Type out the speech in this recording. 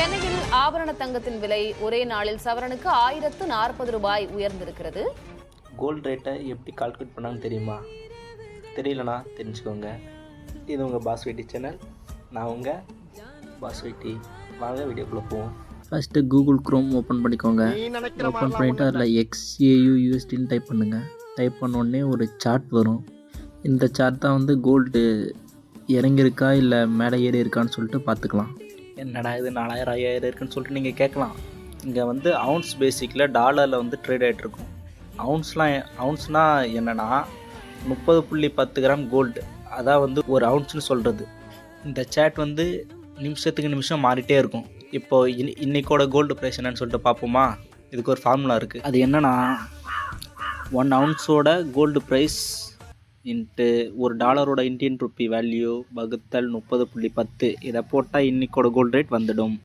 சென்னையில் ஆபரண தங்கத்தின் விலை ஒரே நாளில் சவரனுக்கு 1040 ரூபாய் உயர்ந்திருக்கிறது. கோல்டு ரேட்டை எப்படி கால்குலேட் பண்ணான்னு தெரியுமா? தெரியலனா தெரிஞ்சுக்கோங்க. இது உங்கள் பாஸ் வெட்டி சேனல். நான் உங்கள் பாஸ் வெட்டி. வாங்க வீடியோக்குள்ளே போவோம். ஃபஸ்ட்டு கூகுள் க்ரோம் ஓப்பன் பண்ணிக்கோங்க. ஓப்பன் பண்ணிவிட்டு அதில் XAUUSDன்னு டைப் பண்ணுங்கள். டைப் பண்ணோடனே ஒரு சார்ட் வரும். இந்த சார்ட் தான் வந்து கோல்டு இறங்கியிருக்கா இல்லை மேலே ஏறி இருக்கான்னு சொல்லிட்டு பார்த்துக்கலாம். என்னடா இது 4000 5000 இருக்குன்னு சொல்லிட்டு நீங்கள் கேட்கலாம். இங்கே வந்து அவுன்ஸ் பேசிக்கில் டாலரில் வந்து ட்ரேட் ஆகிட்ருக்கும். அவுன்ஸ்னால் என்னென்னா 30.10 கிராம் கோல்டு, அதான் வந்து ஒரு அவுன்ஸ்னு சொல்கிறது. இந்த சேட் வந்து நிமிஷத்துக்கு நிமிஷம் மாறிட்டே இருக்கும். இப்போது இன்றைக்கோட கோல்டு ப்ரைஸ் என்னன்னு சொல்லிட்டு பார்ப்போமா? இதுக்கு ஒரு ஃபார்முலா இருக்குது. அது என்னென்னா 1 அவுன்ஸோட கோல்டு ப்ரைஸ் இன்ட்டு ஒரு டாலரோட இந்தியன் ருப்பி வேல்யூ வகுத்தல் 30.10. இதை போட்டால் இன்றைக்கோட கோல்டு ரேட் வந்துடும்.